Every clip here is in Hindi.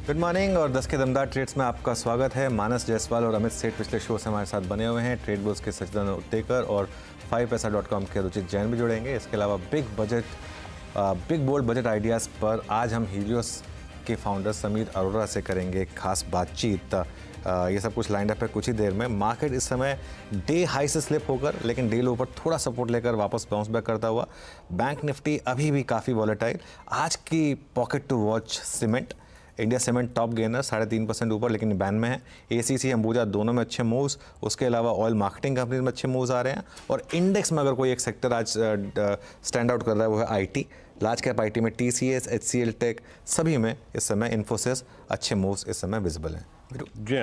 गुड मॉर्निंग और 10 के दमदार ट्रेड्स में आपका स्वागत है। मानस जायसवाल और अमित सेठ पिछले शो से हमारे साथ बने हुए हैं। ट्रेड बुल्स के सचिन उत्तेकर और 5paisa.com के रुचित जैन भी जुड़ेंगे। इसके अलावा बिग बोल्ड बजट आइडियाज़ पर आज हम हीलियोस के फाउंडर समीर अरोड़ा से करेंगे खास बातचीत। ये सब कुछ लाइंड अप है कुछ ही देर में। मार्केट इस समय डे हाई से स्लिप होकर लेकिन डे लो पर थोड़ा सपोर्ट लेकर वापस बाउंस बैक करता हुआ। बैंक निफ्टी अभी भी काफ़ी वॉलेटाइल। आज की pocket to watch cement, India cement top gainer 3.5% ऊपर लेकिन बैन में है। एसीसी अंबुजा दोनों में अच्छे मूव्स, उसके अलावा ऑयल मार्केटिंग कंपनी में अच्छे मूव्स आ रहे हैं। और इंडेक्स में अगर कोई एक सेक्टर आज स्टैंड आउट कर रहा है वो है आईटी। लार्ज कैप आईटी में टीसीएस, एचसीएल टेक सभी में इस समय इन्फोसिस अच्छे मूव्स इस समय विजिबल हैं। जी,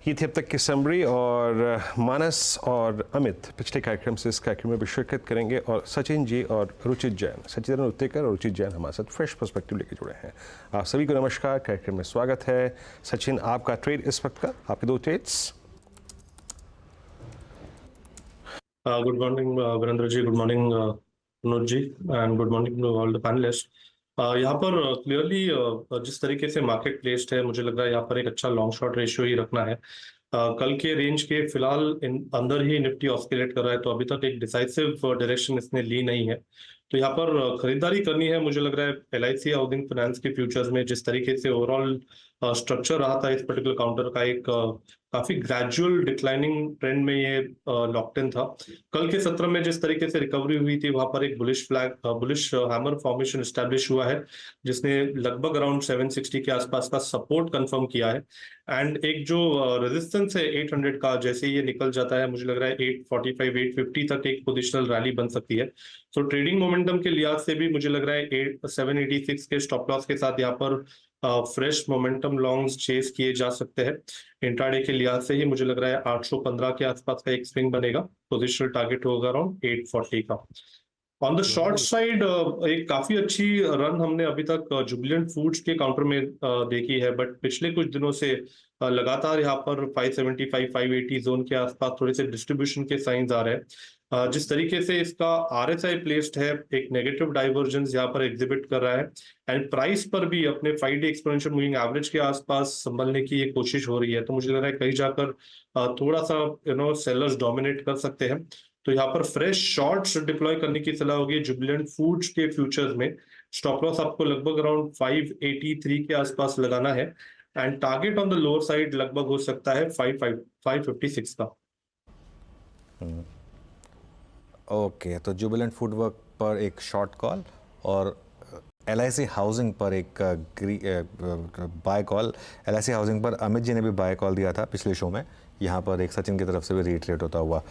ये थी अब तक की समरी और मानस और अमित पिछले कार्यक्रम से इस कार्यक्रम में भी शिरकत करेंगे और सचिन जी और रुचित जैन, सचिन उत्तेकर और रुचित जैन हमारे साथ फ्रेश पर्सपेक्टिव लेके जुड़े हैं। आप सभी को नमस्कार, कार्यक्रम में स्वागत है। सचिन, आपका ट्रेड इस वक्त का, आपके दो trades. Good morning Virendra ji, good morning Manoj ji and good morning to all the panelist. यहाँ पर क्लियरली जिस तरीके से मार्केट प्लेस्ड है, मुझे लग रहा है यहाँ पर एक अच्छा लॉन्ग शॉर्ट रेशियो ही रखना है। कल के रेंज के फिलहाल अंदर ही निफ्टी ऑस्किलेट कर रहा है, तो अभी तक एक डिसाइसिव डायरेक्शन इसने ली नहीं है। तो यहाँ पर खरीदारी करनी है। मुझे लग रहा है एलआईसी हाउसिंग फाइनेंस के फ्यूचर्स में जिस तरीके से ओवरऑल स्ट्रक्चर रहा था इस पर्टिकुलर काउंटर का, एक काफी ग्रेजुअल डिक्लाइनिंग ट्रेंड में ये लॉक्ड इन था। कल के सत्र में जिस तरीके से रिकवरी हुई थी वहां पर एक बुलिश हैमर फॉर्मेशन एस्टैब्लिश हुआ है जिसने लगभग अराउंड 760 के आसपास का सपोर्ट कंफर्म किया है। एंड एक जो रेजिस्टेंस है 800 का, जैसे ये निकल जाता है मुझे लग रहा है 845 850 तक एक पोजिशनल रैली बन सकती है। तो ट्रेडिंग मोमेंटम के लिहाज से भी मुझे लग रहा है 786 के स्टॉप लॉस के साथ यहाँ पर फ्रेश मोमेंटम लॉन्ग्स चेस किए जा सकते हैं। इंट्राडे के लिहाज से ही मुझे लग रहा है 815 के आसपास का एक स्विंग बनेगा। पोजिशनल टारगेट होगा अराउंड 840 का। ऑन द शॉर्ट साइड एक काफी अच्छी रन हमने अभी तक जुबिलेंट फूड्स के काउंटर में देखी है, बट पिछले कुछ दिनों से लगातार यहाँ पर 575 580 जोन के आसपास थोड़े से डिस्ट्रीब्यूशन के साइंस आ रहे हैं। जिस तरीके से इसका आरएसआई प्लेस्ड है, एक नेगेटिव डाइवर्जेंस यहाँ पर एग्जिबिट कर रहा है एंड प्राइस पर भी अपने 5-डे एक्सपोनेंशियल मूविंग एवरेज के आसपास संभलने की ये कोशिश हो रही है। तो मुझे लग रहा है कहीं जाकर थोड़ा सा सेलर्स डोमिनेट कर सकते हैं। तो यहाँ पर फ्रेश शॉर्ट्स डिप्लॉय करने की सलाह होगी जुबिलेंट फूड्स के फ्यूचर्स में। स्टॉप लॉस आपको लगभग अराउंड 583 के आसपास लगाना है and target on the lower side लगभग हो सकता है 556 का। ओके, तो जुबिलेंट फूडवर्क पर एक शॉर्ट कॉल और एलआईसी हाउसिंग पर एक बाय कॉल। एलआईसी हाउसिंग पर अमित जी ने भी बाय कॉल दिया था पिछले शो में, यहाँ पर एक सचिन की तरफ से भी रीट्रेट होता हुआ।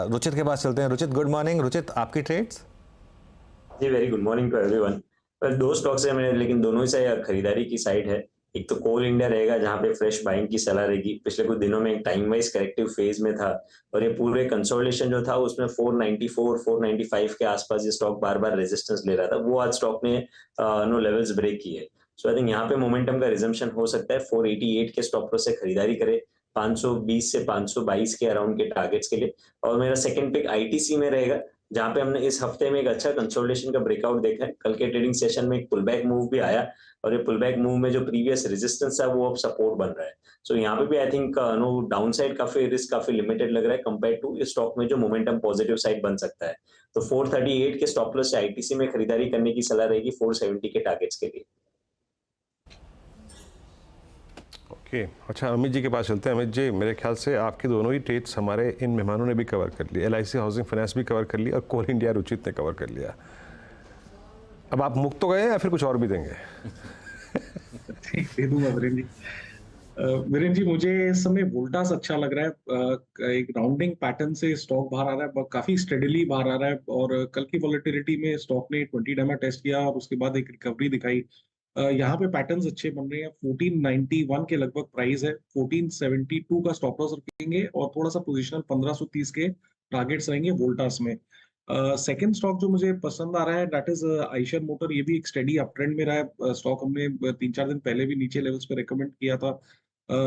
रुचित के पास चलते हैं। Ruchit, good morning. रुचित, आपकी ट्रेड्स? जी, very good morning to everyone. पर दो स्टॉक्स है मेरे, लेकिन दोनों ही से खरीदारी की साइड है। एक तो कोल इंडिया रहेगा जहां पे फ्रेश बाइंग की सलाह रहेगी। पिछले कुछ दिनों में एक टाइम वाइज करेक्टिव फेज में था और ये पूरे कंसोलिडेशन जो था उसमें 494 495 के आसपास ये स्टॉक बार बार रेजिस्टेंस ले रहा था। वो आज स्टॉक ने नो लेवल्स ब्रेक किए। सो आई थिंक यहाँ पे मोमेंटम का रिजम्पशन हो सकता है। 488 के स्टॉप लॉस से खरीदारी करे 520 से 522 के अराउंड के टारगेट्स के लिए। और मेरा सेकंड पिक आईटीसी में रहेगा जहां पे हमने इस हफ्ते में एक अच्छा कंसोलिडेशन का ब्रेकआउट देखा है। कल के ट्रेडिंग सेशन में एक पुल बैक मूव भी आया और ये पुल बैक मूव में जो प्रीवियस रेजिस्टेंस है वो अब सपोर्ट बन रहा है। सो यहाँ पे भी I think no down side काफी रिस्क काफी लिमिटेड लग रहा है कंपेयर टू इस स्टॉक में जो मोमेंटम पॉजिटिव साइड बन सकता है। तो 438 के स्टॉप लॉस से आईटीसी में खरीदारी करने की सलाह रहेगी 470 के टारगेट्स के लिए। ओके, अच्छा अमित जी के पास चलते हैं। अमित जी, मेरे ख्याल से आपके दोनों ही ट्रेड्स हमारे इन मेहमानों ने भी कवर कर लिया। एलआईसी हाउसिंग फाइनेंस भी कवर कर लिया और कोल इंडिया रुचित ने कवर कर लिया। अब आप मुक्त तो गए या फिर कुछ और भी देंगे? दे दूंगा वीरेंद्र जी। वीरेंद्र जी, मुझे इस समय वोल्टास अच्छा लग रहा है। एक राउंडिंग पैटर्न से स्टॉक बाहर आ रहा है, काफी स्टेडीली बाहर आ रहा है और कल की वॉलेटिलिटी में स्टॉक ने 20 डेमा टेस्ट किया और उसके बाद एक रिकवरी दिखाई। यहाँ पे पैटर्न्स अच्छे बन रहे हैं। 1491 के लगभग प्राइस है। 1472 का स्टॉप लॉस रखेंगे और थोड़ा सा पोजीशनल 1530 के टारगेट्स रहेंगे वोल्टास में। सेकंड स्टॉक जो मुझे पसंद आ रहा है दैट इज आइशर मोटर। ये भी एक स्टेडी अप ट्रेंड में रहा है। स्टॉक हमने 3-4 दिन पहले भी नीचे लेवल्स पे रेकमेंड किया था।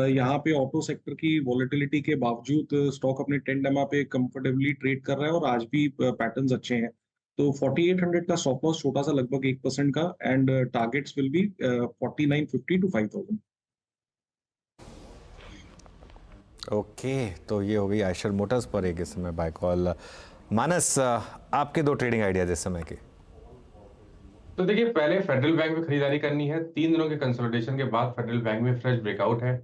यहाँ पे ऑटो सेक्टर की वॉलेटिलिटी के बावजूद स्टॉक अपने 10 डेमा पे कंफर्टेबली ट्रेड कर रहा है और आज भी पैटर्न्स अच्छे हैं। तो 4800 का स्टॉप लॉस छोटा सा लगभग 1% का, and targets will be 4950 to 5000। Okay, तो ये हो गई आयशर मोटर्स पर एक इस समय बाय कॉल। मानस, आपके दो ट्रेडिंग आइडियाज इस समय के। तो देखिए, पहले फेडरल बैंक में खरीदारी करनी है। 3 दिनों के कंसोलिडेशन के बाद फेडरल बैंक में फ्रेश ब्रेकआउट है,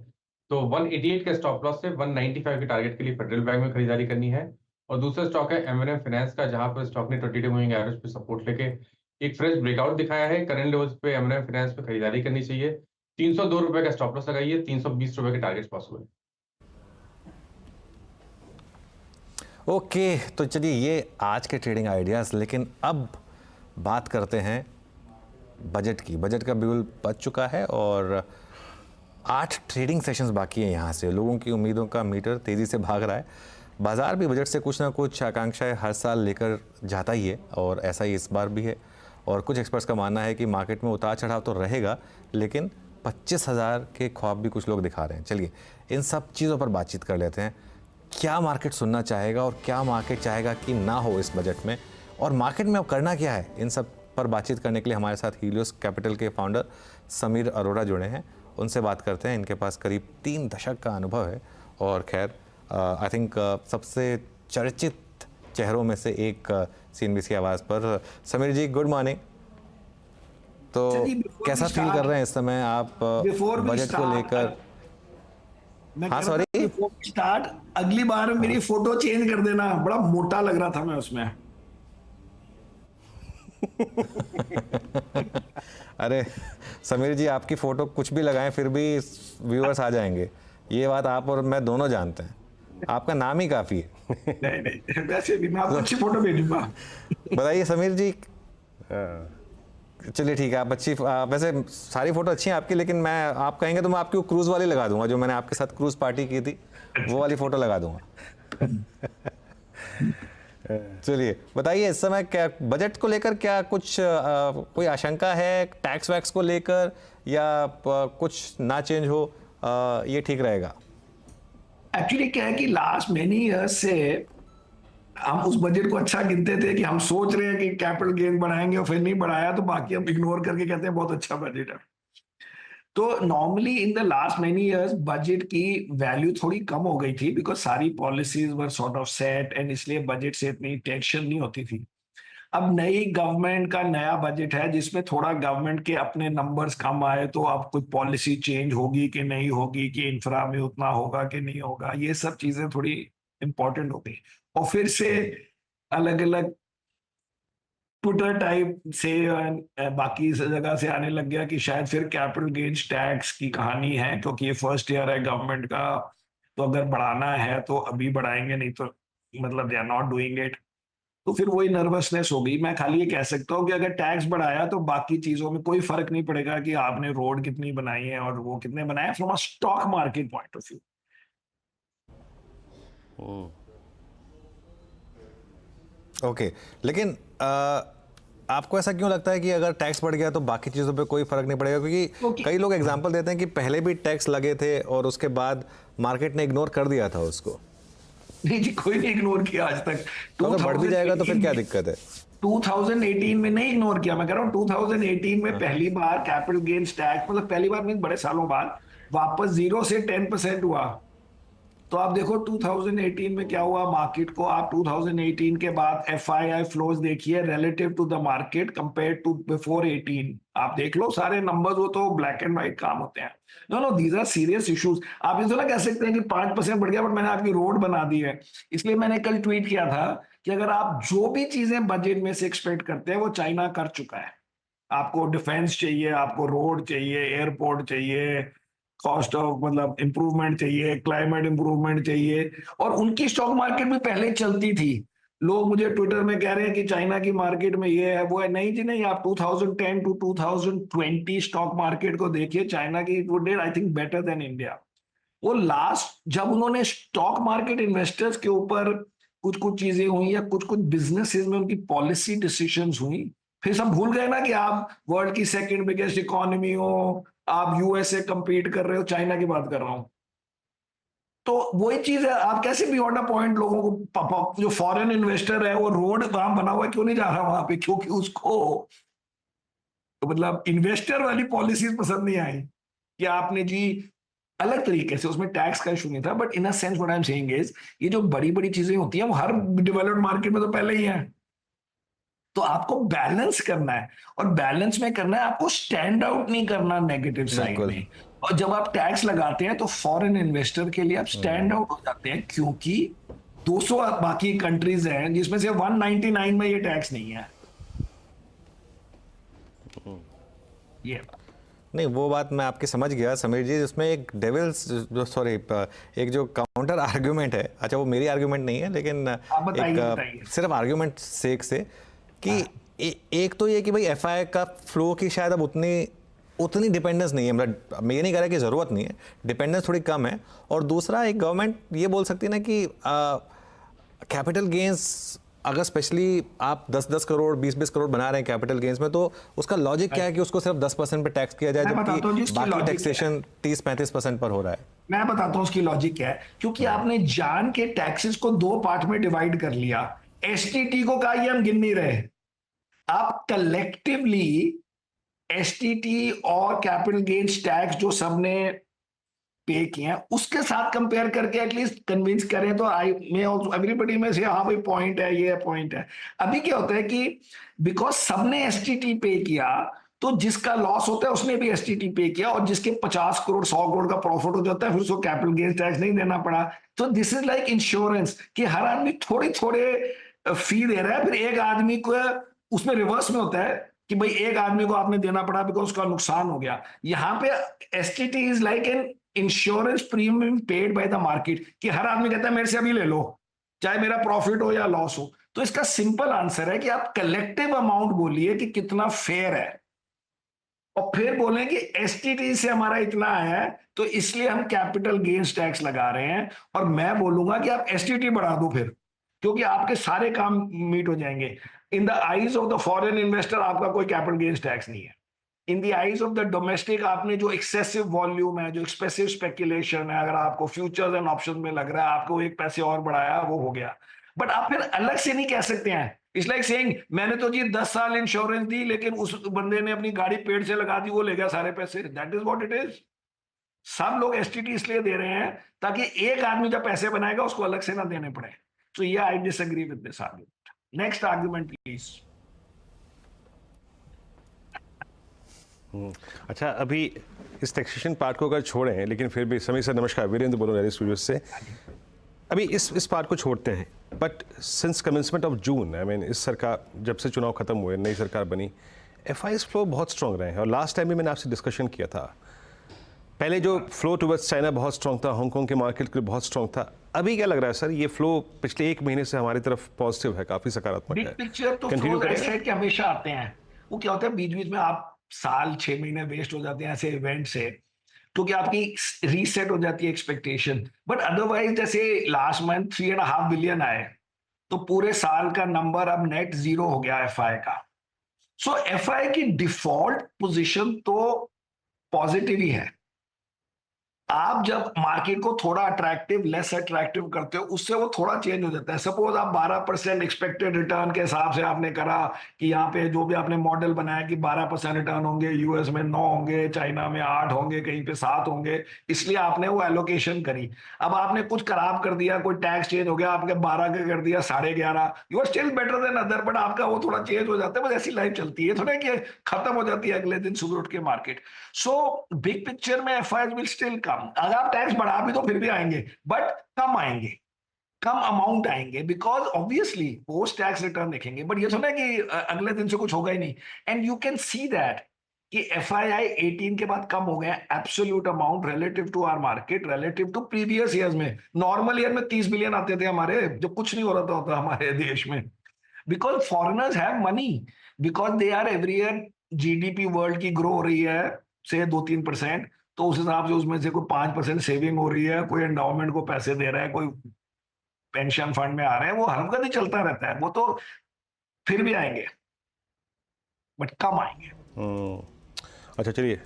तो 188 के स्टॉप लॉस से 195 के टारगेट के लिए फेडरल बैंक में खरीदारी करनी है। और दूसरा स्टॉक है M&M फाइनेंस का, जहां पर स्टॉक ने 22 मूविंग एवरेज पे सपोर्ट लेके एक फ्रेश ब्रेकआउट दिखाया है। करंट लेवल्स पे M&M फाइनेंस पे खरीदारी करनी चाहिए। 302 रुपए का स्टॉप लॉस लगाइए, 320 रुपए के टारगेट पॉसिबल। ओके, तो चलिए ये आज के ट्रेडिंग आइडियाज़। लेकिन अब बात करते हैं बजट की। बजट का बिल बच चुका है और 8 ट्रेडिंग सेशंस बाकी हैं। यहाँ से लोगों की उम्मीदों का मीटर तेज़ी से भाग रहा है। बाजार भी बजट से कुछ ना कुछ आकांक्षाएं हर साल लेकर जाता ही है और ऐसा ही इस बार भी है। और कुछ एक्सपर्ट्स का मानना है कि मार्केट में उतार चढ़ाव तो रहेगा, लेकिन 25,000 के ख्वाब भी कुछ लोग दिखा रहे हैं। चलिए इन सब चीज़ों पर बातचीत कर लेते हैं। क्या मार्केट सुनना चाहेगा और क्या मार्केट चाहेगा कि ना हो इस बजट में, और मार्केट में अब करना क्या है, इन सब पर बातचीत करने के लिए हमारे साथ हीलियोस कैपिटल के फाउंडर समीर अरोड़ा जुड़े हैं। उनसे बात करते हैं। इनके पास करीब 3 दशक का अनुभव है और खैर आई थिंक सबसे चर्चित चेहरों में से एक CNBC की आवाज़ पर। समीर जी, गुड मॉर्निंग। तो कैसा फील कर रहे हैं इस समय आप बजट को लेकर? हाँ सॉरी, स्टार्ट अगली बार मेरी फोटो चेंज कर देना, बड़ा मोटा लग रहा था मैं उसमें। अरे समीर जी, आपकी फ़ोटो कुछ भी लगाएं फिर भी व्यूअर्स आ जाएंगे। ये बात आप और मैं दोनों जानते हैं। आपका नाम ही काफ़ी है। नहीं नहीं, वैसे भी मैं आपको अच्छी फोटो भेजूंगा। बताइए समीर जी। चलिए ठीक है, आप अच्छी वैसे सारी फ़ोटो अच्छी हैं आपकी, लेकिन मैं आप कहेंगे तो मैं आपकी क्रूज़ वाली लगा दूंगा, जो मैंने आपके साथ क्रूज़ पार्टी की थी, वो वाली फ़ोटो लगा दूंगा। चलिए बताइए, इस समय क्या बजट को लेकर क्या कुछ कोई आशंका है टैक्स वैक्स को लेकर, या कुछ ना चेंज हो ये ठीक रहेगा? एक्चुअली क्या है कि लास्ट मेनी ईयर्स से हम उस बजट को अच्छा गिनते थे कि हम सोच रहे हैं कि कैपिटल गेन बढ़ाएंगे और फिर नहीं बढ़ाया, तो बाकी हम इग्नोर करके कहते हैं बहुत अच्छा बजट है। तो normally in the last many years budget की वैल्यू थोड़ी कम हो गई थी, बिकॉज सारी policies were sort of set, and इसलिए बजट से इतनी टेंशन नहीं होती थी। अब नई गवर्नमेंट का नया बजट है जिसमें थोड़ा गवर्नमेंट के अपने नंबर्स कम आए, तो अब कुछ पॉलिसी चेंज होगी कि नहीं होगी, कि इंफ्रा में उतना होगा कि नहीं होगा, ये सब चीजें थोड़ी इंपॉर्टेंट हो गई। और फिर से अलग अलग ट्विटर टाइप से बाकी जगह से आने लग गया कि शायद फिर कैपिटल गेन्स टैक्स की कहानी है, क्योंकि ये फर्स्ट ईयर है गवर्नमेंट का, तो अगर बढ़ाना है तो अभी बढ़ाएंगे, नहीं तो मतलब they are not doing it. तो फिर वही नर्वसनेस हो गई। मैं खाली ये कह सकता हूँ कि अगर टैक्स बढ़ाया तो बाकी चीजों में कोई फर्क नहीं पड़ेगा कि आपने रोड कितनी बनाई है और वो कितने बनाए, from a stock market point of view. Okay, लेकिन आपको ऐसा क्यों लगता है कि अगर टैक्स बढ़ गया तो बाकी चीज़ों पे कोई फर्क नहीं पड़ेगा? क्योंकि कई लोग एग्जांपल देते हैं कि पहले भी टैक्स लगे थे और उसके बाद मार्केट ने इग्नोर कर दिया था उसको। नहीं जी, कोई नहीं इग्नोर किया आज तक। तो अगर बढ़ भी जाएगा तो फिर क्या दिक्कत है? 2018 में नहीं इग्नोर किया, मैं कह रहा हूँ 2018 में पहली बार कैपिटल गेन्स टैक्स, मतलब पहली बार मीन बड़े सालों बाद वापस 0 से 10% हुआ। तो आप देखो 2018 में क्या हुआ मार्केट को। आप 2018 के बाद FII फ्लोज देखिए relative to the market compare to before 18, आप देख लो सारे नंबर्स, वो तो ब्लैक एंड व्हाइट काम होते हैं। No these are serious issues. आप ये तो ना कह सकते हैं कि 5% बढ़ गया बट मैंने आपकी रोड बना दी है। इसलिए मैंने कल ट्वीट किया था कि अगर आप जो भी चीजें बजट में से एक्सपेक्ट करते हैं वो चाइना कर चुका है। आपको डिफेंस चाहिए, आपको रोड चाहिए, एयरपोर्ट चाहिए, कॉस्ट ऑफ मतलब इंप्रूवमेंट चाहिए, क्लाइमेट इंप्रूवमेंट चाहिए, और उनकी स्टॉक मार्केट भी पहले चलती थी। लोग मुझे ट्विटर में कह रहे हैं कि चाइना की मार्केट में ये है वो है। नहीं जी नहीं, आप 2010 टू 2020 स्टॉक मार्केट को देखिए, चाइना की वो did I think better than India. वो लास्ट जब उन्होंने स्टॉक मार्केट इन्वेस्टर्स के ऊपर कुछ कुछ चीजें हुई या कुछ कुछ बिजनेसेस में उनकी पॉलिसी डिसीजंस हुई, फिर सब भूल गए ना कि आप वर्ल्ड की सेकंड बिगेस्ट इकोनॉमी हो, आप US से compete कर रहे हो, चाइना की बात कर रहा हूं। तो वही चीज है, आप कैसे बियॉन्ड अ पॉइंट लोगों को, जो फॉरेन इन्वेस्टर है वो रोड वहां बना हुआ है क्यों नहीं जा रहा वहां पे, क्योंकि उसको तो मतलब इन्वेस्टर वाली पॉलिसीज पसंद नहीं आई कि आपने जी अलग तरीके से, उसमें टैक्स का इशू नहीं था, but in a sense what I am saying is ये जो बड़ी बड़ी चीजें होती हैं वो हर डेवलप्ड मार्केट में तो पहले ही है। तो आपको बैलेंस करना है, और बैलेंस में करना है आपको स्टैंड आउट नहीं करना नेगेटिव साइड बिल्कुल। में। और जब आप टैक्स लगाते हैं तो फॉरेन इन्वेस्टर के लिए आप स्टैंड आउट हो जाते हैं, क्योंकि 200 बाकी कंट्रीज हैं जिसमें से 199 में ये टैक्स नहीं है। ये नहीं, वो बात मैं आपकी समझ गया समीर जी। उसमें एक डेविल्स जो सॉरी एक जो काउंटर आर्ग्यूमेंट है, अच्छा वो मेरी आर्ग्यूमेंट नहीं है लेकिन बताइए। सिर्फ आर्ग्यूमेंट सेक से कि एक तो ये कि भाई एफआई का फ्लो की शायद अब उतनी डिपेंडेंस नहीं है, मतलब मैं ये नहीं कह रहा कि ज़रूरत नहीं है, डिपेंडेंस थोड़ी कम है। और दूसरा, एक गवर्नमेंट ये बोल सकती है ना कि कैपिटल गेंस अगर स्पेशली आप 10-10 करोड़ 20-20 करोड़ बना रहे हैं कैपिटल गेंस में, तो उसका लॉजिक क्या है कि उसको सिर्फ 10% पे टैक्स किया जाए, जबकि बाकी टैक्सेशन 30-35% पर हो रहा है। मैं बताता हूँ उसकी लॉजिक क्या है। क्योंकि आपने जान के टैक्सेस को 2 पार्ट में डिवाइड कर लिया। एसटीटी को कहा ये हम गिन नहीं रहे, आप कलेक्टिवली एसटीटी और कैपिटल गेन्स टैक्स जो सबने पे किए हैं उसके साथ कंपेयर करके एटलीस्ट कन्विंस करें, तो आई मे आल्सो एवरीबॉडी में से हाँ भाई पॉइंट है, ये पॉइंट है। अभी क्या होता है कि बिकॉज सबने एसटीटी पे किया, तो जिसका लॉस होता है उसने भी एसटीटी पे किया, और जिसके 50 करोड़ 100 करोड़ का प्रॉफिट हो जाता है फिर उसको कैपिटल गेन्स टैक्स नहीं देना पड़ा। तो दिस इज लाइक इंश्योरेंस कि हर आदमी थोड़े थोड़े फी दे रहा है, फिर एक आदमी को उसमें रिवर्स में होता है कि भाई एक आदमी को आपने देना पड़ा बिकॉज उसका नुकसान हो गया। यहाँ पे STT is like an insurance premium paid by the market, कि हर आदमी कहता है मेरे से अभी ले लो, चाहे मेरा प्रॉफिट हो या लॉस हो। तो इसका सिंपल आंसर है कि आप कलेक्टिव अमाउंट बोलिए कि कितना फेयर है, और फिर बोलें कि एसटीटी से हमारा इतना आया है तो इसलिए हम कैपिटल गेन्स टैक्स लगा रहे हैं। और मैं बोलूंगा कि आप एसटीटी बढ़ा दो फिर, क्योंकि आपके सारे काम मीट हो जाएंगे। In the eyes of the foreign investor आपका कोई कैपिटल गेन्स टैक्स नहीं है। In the eyes of the domestic आपने जो एक्सेसिव वॉल्यूम है, जो एक्सपेसिव स्पेकुलेशन है, अगर आपको फ्यूचर्स एंड ऑप्शन में लग रहा है आपको एक पैसे और बढ़ाया, वो हो गया। बट आप फिर अलग से नहीं कह सकते हैं, इट्स लाइक सेइंग मैंने तो जी 10 साल इंश्योरेंस दी लेकिन उस बंदे ने अपनी गाड़ी पेड़ से लगा दी, वो ले गया सारे पैसे। That is what it is. सब लोग एसटीटी इसलिए दे रहे हैं ताकि एक आदमी जब पैसे बनाएगा उसको अलग से ना देने पड़े। So yeah, I disagree with this argument. Next argument, please. अच्छा, अभी इस टैक्सेशन पार्ट को अगर छोड़ें, लेकिन फिर भी समीर सर नमस्कार, वीरेंद्र बोल रहे हैं स्टूडियो से। अभी इस पार्ट को छोड़ते हैं, but since commencement of June, I mean इस सरकार जब से चुनाव खत्म हुए, नई सरकार बनी, एफआईएस फ्लो बहुत स्ट्रॉन्ग रहे हैं। और लास्ट टाइम भी मैंने आपसे डिस्कशन किया था, पहले जो फ्लो टुवर्ड्स चाइना बहुत स्ट्रॉन्ग था, हांगकांग के मार्केट के लिए बहुत स्ट्रॉन्ग था। अभी क्या लग रहा है सर, ये फ्लो पिछले 1 महीने से हमारी तरफ पॉजिटिव है, काफी सकारात्मक है? बिग पिक्चर तो कंटिन्यू फ्लोज करेंगे? ऐसे के हमेशा आते हैं। वो क्या होता है, बीच बीच में आप साल 6 महीने वेस्ट हो जाते हैं ऐसे इवेंट से, क्योंकि आपकी रीसेट हो जाती है एक्सपेक्टेशन। बट अदरवाइज जैसे लास्ट मंथ 3.5 बिलियन आए, तो पूरे साल का नंबर अब नेट 0 हो गया एफआई का। सो एफआई की डिफॉल्ट पोजीशन तो पॉजिटिव ही है। आप जब मार्केट को थोड़ा अट्रैक्टिव लेस अट्रैक्टिव करते हो, उससे वो थोड़ा चेंज हो जाता है। सपोज आप 12% एक्सपेक्टेड रिटर्न के हिसाब से आपने करा कि यहाँ पे जो भी आपने मॉडल बनाया कि 12% रिटर्न होंगे, यूएस में 9 होंगे, चाइना में 8 होंगे, कहीं पे 7 होंगे, इसलिए आपने वो एलोकेशन करी। अब आपने कुछ खराब कर दिया, कोई टैक्स चेंज हो गया, आपके 12 का कर दिया 11.5, you are still better than other, but आपका वो थोड़ा चेंज हो जाता है। बस ऐसी लाइफ चलती है, थोड़ा कि खत्म हो जाती है अगले दिन सुबह उठ के मार्केट। सो बिग पिक्चर में एफआईआर विल स्टिल कम। अगर आप टैक्स बढ़ा भी तो फिर भी आएंगे, बट कम आएंगे, कम अमाउंट आएंगे, because obviously post tax return देखेंगे। बट ये सुना कि अगले दिन से कुछ होगा ही नहीं। And you can see that कि एफआईआई 18 के बाद कम हो गए absolute amount relative to our market, relative to previous years में। नॉर्मल ईयर में 30 बिलियन आते थे हमारे, जब कुछ नहीं हो रहा था हमारे देश में, because foreigners have money, because they are every year GDP world की ग्रो हो रही है से 2-3%, तो उस हिसाब से उसमें से कोई 5% सेविंग हो रही है, कोई एंडाउमेंट को पैसे दे रहा है, कोई पेंशन फंड में आ रहे हैं, वो हर वक्त ही चलता रहता है। वो तो फिर भी आएंगे, बट कम आएंगे। अच्छा चलिए,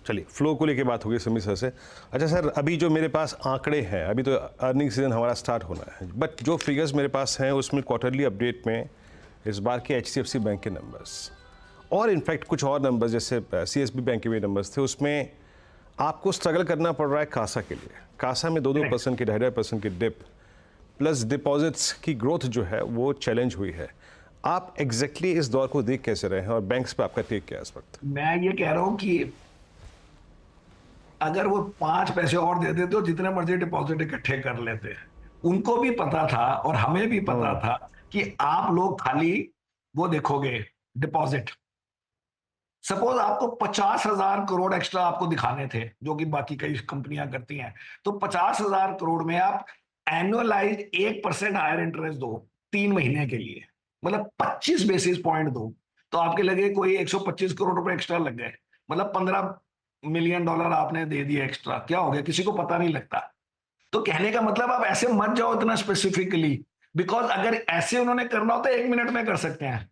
चलिए, फ्लो को लेके बात होगी समीर सर से। अच्छा सर, अभी जो मेरे पास आंकड़े हैं, अभी तो अर्निंग सीजन हमारा स्टार्ट होना है, बट जो फिगर्स मेरे पास हैं उसमें क्वार्टरली अपडेट में इस बार के HDFC बैंक के नंबर्स और इनफैक्ट कुछ और नंबर्स जैसे CSB बैंक के भी नंबर्स थे, उसमें आपको स्ट्रगल करना पड़ रहा है कासा के लिए। कासा में 2% की 2.5% की डिप प्लस डिपॉजिट्स की ग्रोथ जो है वो चैलेंज हुई है। आप एग्जैक्टली इस दौर को देख कैसे रहे हैं और बैंक्स पे आपका टेक क्या है इस वक्त? मैं ये कह रहा हूं कि अगर वो 5 पैसे और देते तो जितने मर्जी डिपॉजिट इकट्ठे कर लेते। उनको भी पता था और हमें भी पता था कि आप लोग खाली वो देखोगे डिपॉजिट। सपोज आपको 50,000 करोड़ एक्स्ट्रा आपको दिखाने थे, जो कि बाकी कई कंपनियां करती हैं, तो 50,000 करोड़ में आप एनुअलाइज 1% हायर इंटरेस्ट दो 3 महीने के लिए, मतलब 25 बेसिस पॉइंट दो, तो आपके लगे कोई 125 करोड़ रुपए एक्स्ट्रा लग गए, मतलब $15 मिलियन आपने दे दिए एक्स्ट्रा। क्या हो गया? किसी को पता नहीं लगता। तो कहने का मतलब आप ऐसे मत जाओ इतना स्पेसिफिकली, बिकॉज अगर ऐसे उन्होंने करना होता है 1 मिनट में कर सकते हैं।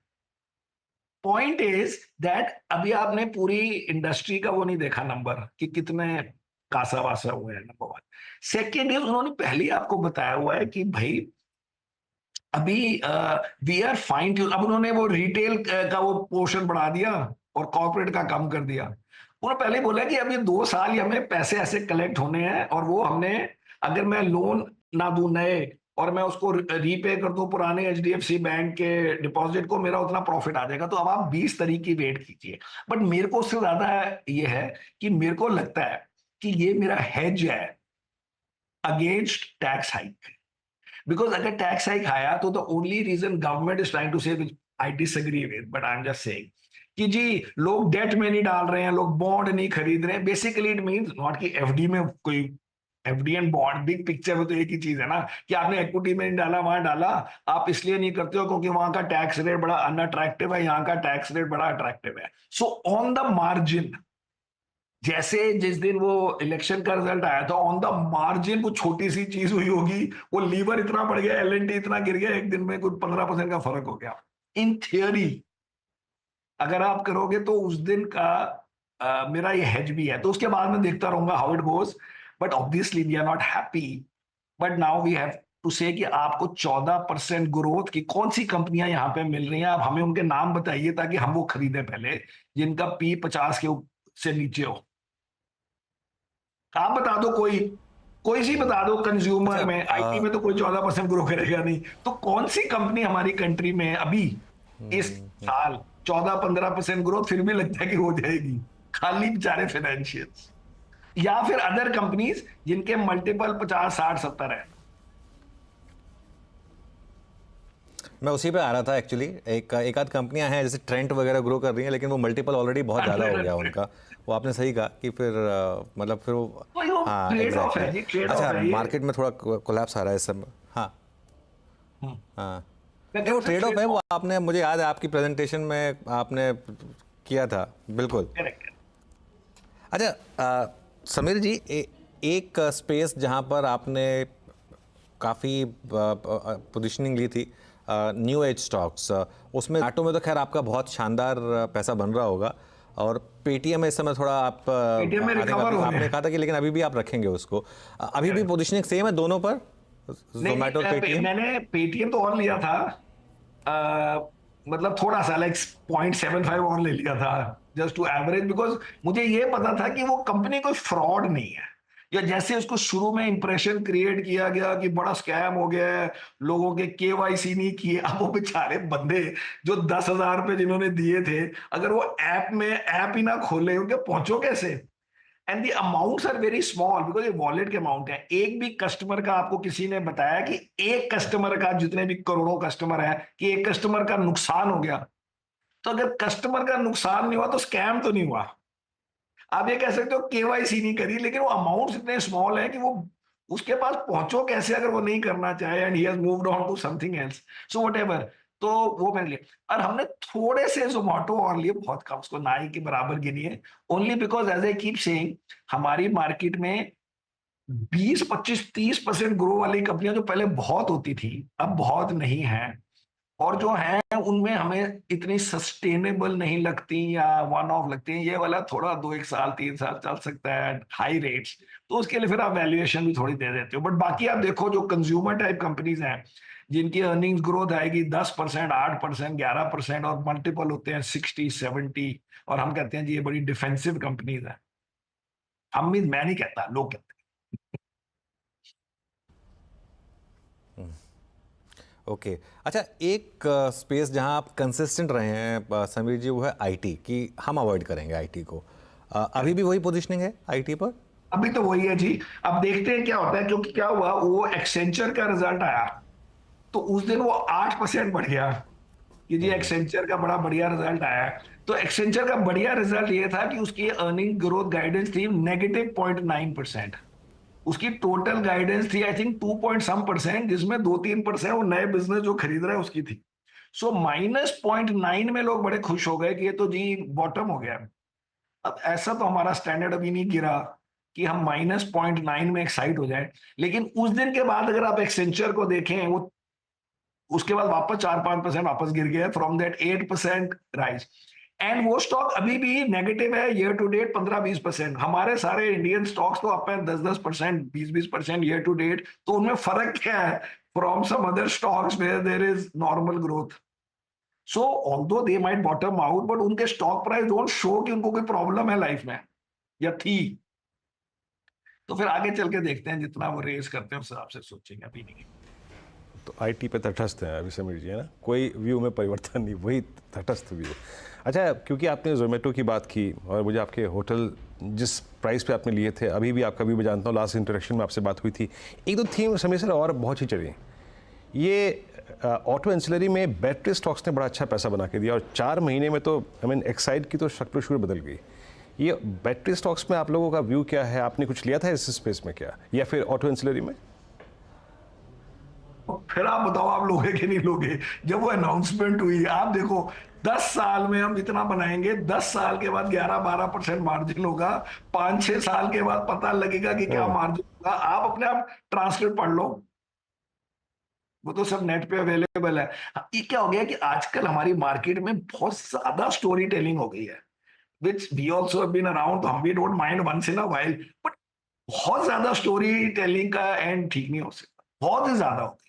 पॉइंट इज दैट अभी आपने पूरी इंडस्ट्री का वो नहीं देखा नंबर कि कितने कासा वासा हुए हैं, नंबर 1। सेकेंड इज उन्होंने पहले ही आपको बताया हुआ है कि भाई अभी वी आर फाइन ट्यून। अब उन्होंने वो रिटेल का वो पोर्शन बढ़ा दिया और कॉर्पोरेट का कम कर दिया। उन्होंने पहले बोला कि अभी 2 साल ही हमें पैसे ऐसे कलेक्ट होने हैं, और वो हमने, अगर मैं लोन ना दूं नए और मैं उसको रीपे कर दूं पुराने HDFC बैंक के डिपॉजिट को, मेरा उतना प्रॉफिट आ जाएगा। तो अब आप 20 तारीख की वेट कीजिए। बट मेरे को उससे ज्यादा ये है कि मेरे को लगता है कि ये मेरा हेज है अगेंस्ट टैक्स हाइक। बिकॉज अगर टैक्स हाइक आया तो the only reason government is trying to say, I disagree with, but I am just saying कि जी लोग डेट में नहीं डाल रहे हैं, लोग बॉन्ड नहीं खरीद रहे हैं। बेसिकली इट मींस नॉट कि FD में कोई, FD and bond big picture में तो एक ही चीज है ना, कि आपने इक्विटी में नहीं डाला, वहां डाला। आप इसलिए नहीं करते हो क्योंकि वहां का टैक्स रेट बड़ा अनअट्रैक्टिव है, यहाँ का टैक्स रेट बड़ा अट्रैक्टिव है। सो ऑन द मार्जिन, जैसे जिस दिन वो इलेक्शन का रिजल्ट आया था, ऑन द मार्जिन वो छोटी सी चीज हुई होगी, वो लीवर इतना बढ़ गया, LNT इतना गिर गया, एक दिन में कुछ 15% का फर्क हो गया। इन थियोरी अगर आप करोगे तो उस दिन का मेरा ये हेज भी है। तो उसके बाद मैं देखता रहूंगा how it goes, but obviously we are not happy. But now we have to say कि आपको 14% ग्रोथ की कौन सी कंपनियां यहाँ पे मिल रही हैं। आप हमें उनके नाम बताइए ताकि हम वो खरीदें पहले, जिनका P 50 के से नीचे हो। आप बता दो, कोई सी बता दो कंज्यूमर में, IT में तो कोई 14% ग्रो करेगा नहीं। तो कौन सी कंपनी हमारी कंट्री में अभी इस साल 14-15% ग्रोथ फिर भी लगता है कि हो जाएगी? खाली बेचारे फाइनेंशियल्स या फिर अदर कंपनीज जिनके मल्टीपल 50, 60, 70 है। मैं उसी पे आ रहा था एक्चुअली। एक आध कंपनियां हैं जैसे ट्रेंट वगैरह ग्रो कर रही हैं, लेकिन वो मल्टीपल ऑलरेडी बहुत ज़्यादा हो गया उनका। वो आपने सही कहा कि फिर मतलब फिर वो हाँ exactly। अच्छा, मार्केट में थोड़ा कोलैप्स आ रहा है इस समय। हाँ हाँ, वो ट्रेड ऑफ है, वो आपने, मुझे याद है आपकी प्रेजेंटेशन में आपने किया था, बिल्कुल। अच्छा समीर जी, एक स्पेस जहाँ पर आपने काफ़ी पोजीशनिंग ली थी, न्यू एज स्टॉक्स, उसमें ऑटो में तो खैर आपका बहुत शानदार पैसा बन रहा होगा, और पेटीएम इस समय थोड़ा आप आपने कहा था कि लेकिन अभी भी आप रखेंगे उसको। अभी भी पोजीशनिंग सेम है दोनों पर, जोमेटो और पेटीएम? मैंने पेटीएम तो और लिया था, मतलब थोड़ा सा लाइक 0.75 और ले लिया था जस्ट टू एवरेज, बिकॉज मुझे ये पता था कि वो कंपनी कोई फ्रॉड नहीं है। या जैसे उसको शुरू में इंप्रेशन क्रिएट किया गया कि बड़ा स्कैम हो गया है, लोगों के KYC नहीं किए। अब वो बेचारे बंदे जो 10,000 रुपए जिन्होंने दिए थे, अगर वो ऐप ही ना खोले, उनके पहुंचो कैसे? And the amounts are very small because ये वॉलेट के अमाउंट है। एक भी कस्टमर का, आपको किसी ने बताया कि एक कस्टमर का, जितने भी करोड़ों कस्टमर है, कि एक कस्टमर का नुकसान हो गया? तो अगर कस्टमर का नुकसान नहीं हुआ तो स्कैम तो नहीं हुआ। आप ये कह सकते हो KYC नहीं करी, लेकिन वो अमाउंट इतने स्मॉल है कि वो उसके पास पहुंचो कैसे अगर वो नहीं करना चाहे, and he has moved on to something else. So whatever, तो वो मैंने लिया। और हमने थोड़े से जोमेटो और लिए, बहुत कम, उसको ना ही के बराबर गिनिए, only because as I keep saying हमारी मार्केट में 20, 25, 30% ग्रो वाली कंपनियां जो पहले बहुत होती थी अब बहुत नहीं है। और जो है उनमें हमें इतनी सस्टेनेबल नहीं लगती या वन ऑफ लगती है। ये वाला थोड़ा 2-1 साल 3 साल चल सकता है हाई रेट्स, तो उसके लिए फिर आप वैल्यूएशन भी थोड़ी दे देते हो। बट बाकी आप देखो जो कंज्यूमर टाइप कंपनीज हैं जिनकी अर्निंग्स ग्रोथ आएगी 10%, 8%, 11% और मल्टीपल होते हैं 60-70, और हम कहते हैं जी ये बड़ी डिफेंसिव कंपनीज है। हम भी, मैं नहीं कहता, लोग कहते हैं। ओके अच्छा, एक स्पेस जहां आप कंसिस्टेंट रहे हैं समीर जी, वो है आईटी की। हम अवॉइड करेंगे आईटी को। अभी भी वही पोजीशनिंग है आईटी पर? अभी तो वही है जी। अब देखते हैं क्या होता है, क्योंकि क्या हुआ, वो एक्सेंचर का रिजल्ट आया तो उस दिन वो 8% बढ़ गया कि जी एक्सेंचर का बड़ा बढ़िया रिजल्ट आया है। तो एक्सेंचर का बढ़िया रिजल्ट ये था कि उसकी अर्निंग ग्रोथ गाइडेंस थी -0.9%। उसकी टोटल गाइडेंस थी आई थिंक 2 जिसमें 2-3% वो नए बिजनेस जो खरीद रहे हैं उसकी थी। सो -0.9 में लोग बड़े खुश हो गए कि ये तो जी बॉटम हो गया। अब ऐसा तो हमारा स्टैंडर्ड अभी नहीं गिरा कि हम -0.9 में एक्साइट हो जाए, लेकिन उस दिन के बाद अगर आप एक्सेंचर को देखें, वो उसके बाद वापस 4-5% वापस गिर गया फ्रॉम दैट 8% राइज। एंड वो स्टॉक अभी भी नेगेटिव है ईयर टू डेट 15-20%। हमारे सारे इंडियन स्टॉक्स तो अप है 10-10%, 20-20% ईयर टू डेट। तो उनमें फर्क क्या है from some other stocks where there is normal growth? So although they might bottom out, but उनके स्टॉक प्राइस डोंट शो कि उनको कोई प्रॉब्लम है लाइफ में या थी। तो फिर आगे चल के देखते हैं, जितना वो रेस करते हैं उस हिसाब से सोचेंगे, अभी नहीं। तो आईटी पे तटस्थ है अभी समीर जी, है ना? कोई व्यू में परिवर्तन नहीं, वही तटस्थ व्यू। अच्छा, क्योंकि आपने जोमेटो की बात की और मुझे आपके होटल जिस प्राइस पे आपने लिए थे, अभी भी आपका व्यू मैं जानता हूँ, लास्ट इंटरेक्शन में आपसे बात हुई थी। एक दो थीम समीर सर और बहुत ही चली, ये ऑटो एंसिलरी में बैटरी स्टॉक्स ने बड़ा अच्छा पैसा बना के दिया और 4 महीने में तो आई मीन एक्साइड की तो शक्ल शुरू बदल गई। ये बैटरी स्टॉक्स में आप लोगों का व्यू क्या है? आपने कुछ लिया था इस स्पेस में क्या, या फिर ऑटो एंसिलरी में? फिर आप बताओ, आप लोगे कि नहीं लोगे? जब वो अनाउंसमेंट हुई, आप देखो 10 साल में हम इतना बनाएंगे, 10 साल के बाद 11-12% मार्जिन होगा, 5-6 साल के बाद पता लगेगा कि क्या मार्जिन होगा। आप अपने आप ट्रांसलेट पढ़ लो, वो तो सब नेट पे अवेलेबल है। ये क्या हो गया कि आजकल हमारी मार्केट में बहुत ज्यादा स्टोरी टेलिंग हो गई है, which we also have been around, तो हम भी don't mind once in a while, but बहुत ज्यादा स्टोरी टेलिंग का एंड ठीक नहीं हो सकता, बहुत ही ज्यादा होती है।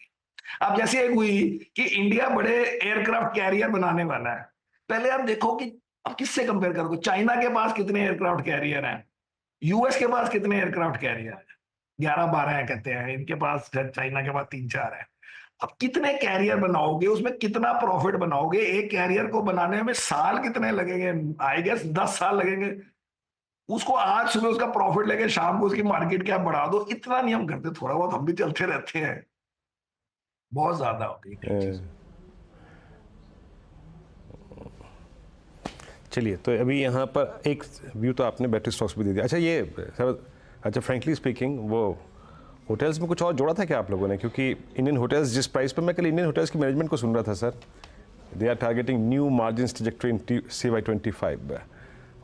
अब जैसे एक हुई कि इंडिया बड़े एयरक्राफ्ट कैरियर बनाने वाला है, पहले आप देखो कि अब किससे कंपेयर करोगे? चाइना के पास कितने एयरक्राफ्ट कैरियर हैं, यूएस के पास कितने एयरक्राफ्ट कैरियर हैं? 11-12 है कहते हैं, इनके पास, चाइना के पास 3-4 है। अब कितने कैरियर बनाओगे, उसमें कितना प्रॉफिट बनाओगे? एक कैरियर को बनाने में साल कितने लगेंगे? आई गेस 10 साल लगेंगे। उसको आज सुबह उसका प्रॉफिट लेके शाम को उसकी मार्केट कैप बढ़ा दो, इतना नहीं हम करते, थोड़ा बहुत हम भी चलते रहते हैं, बहुत ज्यादा हो गई। चलिए, तो अभी यहाँ पर एक व्यू तो आपने बैटरी स्टॉक्स भी दे दिया। अच्छा, ये सर, अच्छा फ्रेंकली स्पीकिंग, वो होटल्स में कुछ और जोड़ा था क्या आप लोगों ने? क्योंकि इंडियन होटल्स जिस प्राइस पर, मैं कल इंडियन होटल्स की मैनेजमेंट को सुन रहा था sir, they are targeting new margin trajectory in CY25।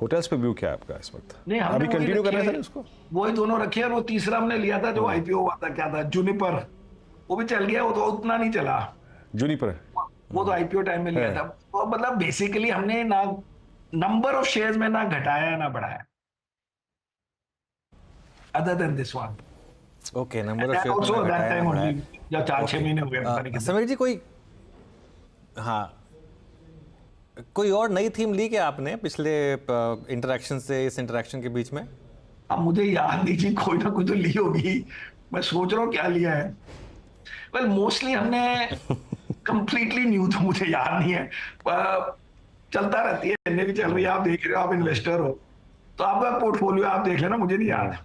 Hotels पे व्यू क्या है आपका इस वक्त? नहीं, अभी कंटिन्यू करना है सर उसको? वही दोनों रखे हैं। वो तीसरा हमने लिया था जो आईपीओ हुआ था, क्या था, जुनिपर, वो भी चल गया, वो तो उतना नहीं चला। जुनिपर, वो तो आईपीओ टाइम में लिया था। तो मतलब बेसिकली हमने ना नंबर ऑफ शेयर्स में ना घटाया ना बढ़ाया, other than this one. Okay, number of also shares that time only, जब 4-6 महीने हो गए पता नहीं कितने। समीर जी, कोई, हाँ, कोई और नई थीम ली क्या आपने पिछले इंटरेक्शन से, इस इंटरेक्शन के बीच में? अब मुझे याद नहीं जी, कोई ना कोई तो ली होगी, मैं सोच रहा हूँ क्या लिया है। वेल मोस्टली हमने कंप्लीटली न्यू, तो मुझे याद नहीं है, चलता रहती है, इन्हें भी चल रही है। आप देख रहे हो, आप इन्वेस्टर हो तो आपका पोर्टफोलियो आप देख लेना, मुझे नहीं याद।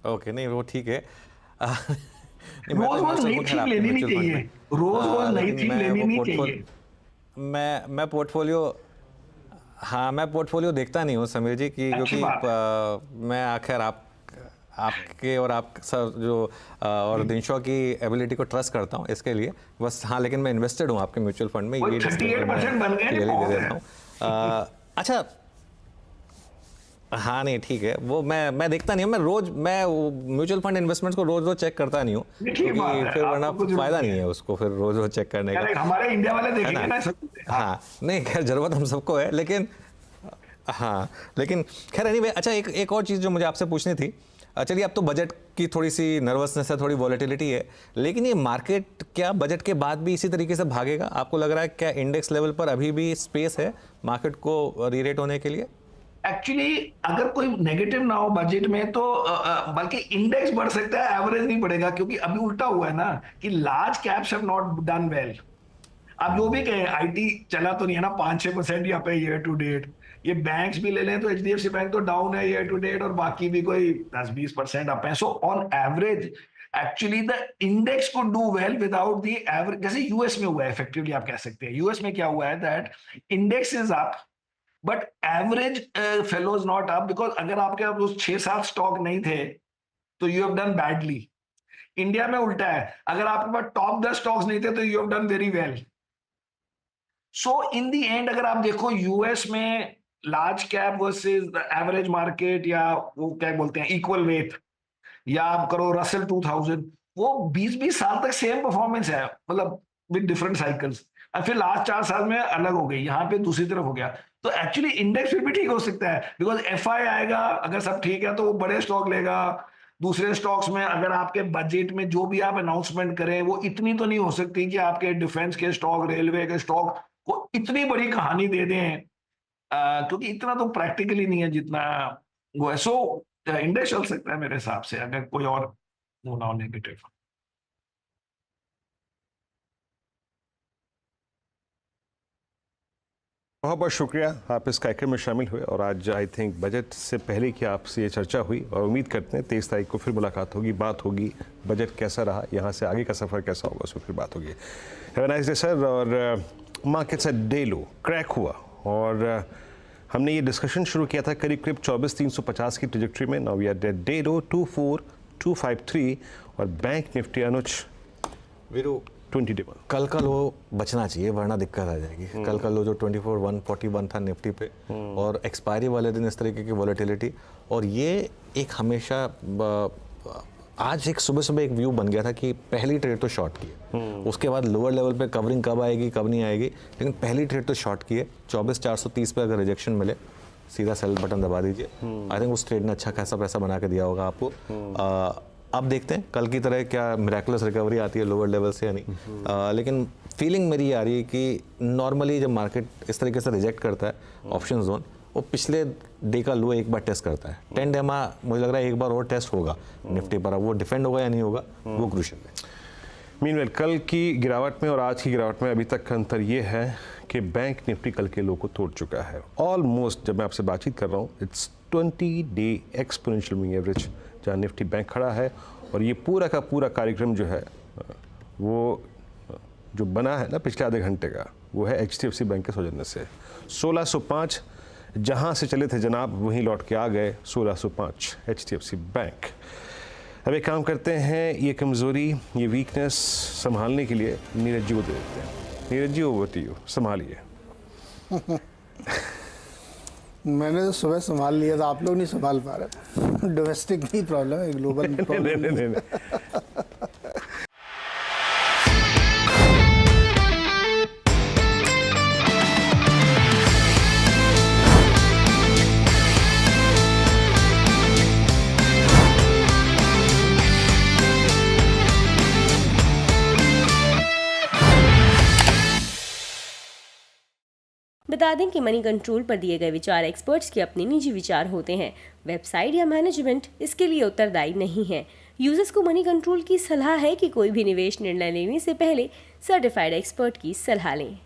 ओके, नहीं वो ठीक है। रोज रोज नई थीम लेनी नहीं चाहिए, रोज रोज नई थीम लेनी नहीं चाहिए। मैं पोर्टफोलियो, हाँ, मैं पोर्टफोलियो देखता नहीं हूँ समीर जी की, क्योंकि मैं आखिर आपके और आप सर जो और दिनशॉ की एबिलिटी को ट्रस्ट करता हूँ इसके लिए बस। हाँ, लेकिन मैं इन्वेस्टेड हूँ आपके म्यूचुअल फंड में, ये 38% बन गए दे देता हूँ। अच्छा, हाँ नहीं ठीक है, वो मैं देखता नहीं हूँ, मैं म्यूचुअल फंड इन्वेस्टमेंट्स को रोज चेक करता नहीं हूँ, ये ठीक बात क्योंकि है, फिर वरना आपको कुछ फायदा नहीं नहीं है उसको फिर रोज चेक करने का। यार, हमारे इंडिया वाले देखेंगे ना सब। हाँ नहीं खैर जरूरत हम सबको है, लेकिन हाँ लेकिन खैर एनीवे। अच्छा एक और चीज़ जो मुझे आपसे पूछनी थी, चलिए अब तो बजट की थोड़ी सी नर्वसनेस है, थोड़ी वॉलेटिलिटी है, लेकिन ये मार्केट क्या बजट के बाद भी इसी तरीके से भागेगा? आपको लग रहा है क्या इंडेक्स लेवल पर अभी भी स्पेस है मार्केट को रीरेट होने के लिए? एक्चुअली अगर कोई नेगेटिव ना हो बजट में तो बल्कि इंडेक्स बढ़ सकता है, एवरेज नहीं बढ़ेगा, क्योंकि अभी उल्टा हुआ है ना कि large caps have not done well. आप जो भी कहें, आईटी चला तो नहीं है ना 5-6% यहाँ पे ईयर टू डेट। ये बैंक्स भी ले लें तो एचडीएफसी बैंक तो डाउन है ईयर टू डेट, और बाकी भी कोई 10-20% अप है। So on average actually the index को do well without the average, जैसे यूएस में हुआ है इफेक्टिवली आप कह सकते हैं। यूएस में क्या हुआ है that index is up but average fellows not up, because अगर आपके पास उस 6-7 स्टॉक नहीं थे तो you have done badly. India में उल्टा है, अगर आपके पास टॉप 10 स्टॉक्स नहीं थे तो you have done very well. So in the and अगर आप देखो यूएस में large cap versus average market, या वो क्या बोलते हैं इक्वल वेट, या आप करो रसेल 2000, वो 20-20 साल तक सेम परफॉर्मेंस है, मतलब विद डिफरेंट साइकिल्स। और फिर लास्ट 4 साल में अलग हो गई, यहाँ पे दूसरी तरफ हो गया। तो एक्चुअली इंडेक्स फिर भी ठीक हो सकता है, बिकॉज एफआई आएगा, अगर सब ठीक है तो वो बड़े स्टॉक लेगा। दूसरे स्टॉक्स में अगर आपके बजट में जो भी आप अनाउंसमेंट करें वो इतनी तो नहीं हो सकती कि आपके डिफेंस के स्टॉक, रेलवे के स्टॉक को इतनी बड़ी कहानी दे दें, क्योंकि इतना तो प्रैक्टिकली नहीं है जितना वो है। सो इंडेक्स चल सकता है मेरे हिसाब से, अगर कोई और वो ना हो नेगेटिव। बहुत बहुत शुक्रिया आप इस कार्यक्रम में शामिल हुए, और आज आई थिंक बजट से पहले की आपसे ये चर्चा हुई, और उम्मीद करते हैं 23 तारीख को फिर मुलाकात होगी, बात होगी बजट कैसा रहा, यहाँ से आगे का सफ़र कैसा होगा, उस पर फिर बात होगी। Have a nice day sir. और मार्केट्स डे लो क्रैक हुआ, और हमने ये डिस्कशन शुरू किया था करीब 24,350 की ट्रैजेक्टरी में। Now we are at day low 24,253, और बैंक निफ्टी अनुज वीरू 20 कल का लो बचना चाहिए वरना दिक्कत आ जाएगी। कल का लो जो 24,141 था निफ्टी पे, और एक्सपायरी वाले दिन इस तरीके की वॉलेटिलिटी, और ये एक हमेशा आज एक सुबह एक व्यू बन गया था कि पहली ट्रेड तो शॉर्ट की है, उसके बाद लोअर लेवल पे कवरिंग कब आएगी कब नहीं आएगी, लेकिन पहली ट्रेड तो शॉर्ट की है। 24,430 पे अगर रिजेक्शन मिले सीधा सेल बटन दबा दीजिए। आई थिंक उस ट्रेड ने अच्छा खासा पैसा बना के दिया होगा आपको। अब देखते हैं कल की तरह क्या मिरेकुलस रिकवरी आती है लोअर लेवल से या नहीं, लेकिन फीलिंग मेरी आ रही है कि नॉर्मली जब मार्केट इस तरीके से रिजेक्ट करता है ऑप्शन जोन, वो पिछले डे का लो एक बार टेस्ट करता है। 10 डे मुझे लग रहा है एक बार और टेस्ट होगा निफ्टी पर, अब वो डिफेंड होगा या नहीं होगा वो क्रूशियल है। मीनवेल कल की गिरावट में और आज की गिरावट में अभी तक का अंतर ये है कि बैंक निफ्टी कल के लो को तोड़ चुका है ऑलमोस्ट। जब मैं आपसे बातचीत कर रहा हूँ it's 20 day exponential moving average जहाँ निफ्टी बैंक खड़ा है, और ये पूरा का पूरा कार्यक्रम जो है वो जो बना है ना पिछले आधे घंटे का, वो है HDFC बैंक के सौजन्य से। 1605 जहाँ से चले थे जनाब वहीं लौट के आ गए 1605 HDFC बैंक। अब एक काम करते हैं, ये कमज़ोरी ये वीकनेस संभालने के लिए नीरज जी को दे देते हैं। Neeraj ji over to you, संभालिए। मैंने तो सुबह संभाल लिया था, आप लोग नहीं संभाल पा रहे। डोमेस्टिक नहीं प्रॉब्लम है, ग्लोबल प्रॉब्लम नहीं। बता दें कि मनी कंट्रोल पर दिए गए विचार एक्सपर्ट्स के अपने निजी विचार होते हैं। वेबसाइट या मैनेजमेंट इसके लिए उत्तरदायी नहीं है। यूजर्स को मनी कंट्रोल की सलाह है कि कोई भी निवेश निर्णय लेने से पहले सर्टिफाइड एक्सपर्ट की सलाह लें।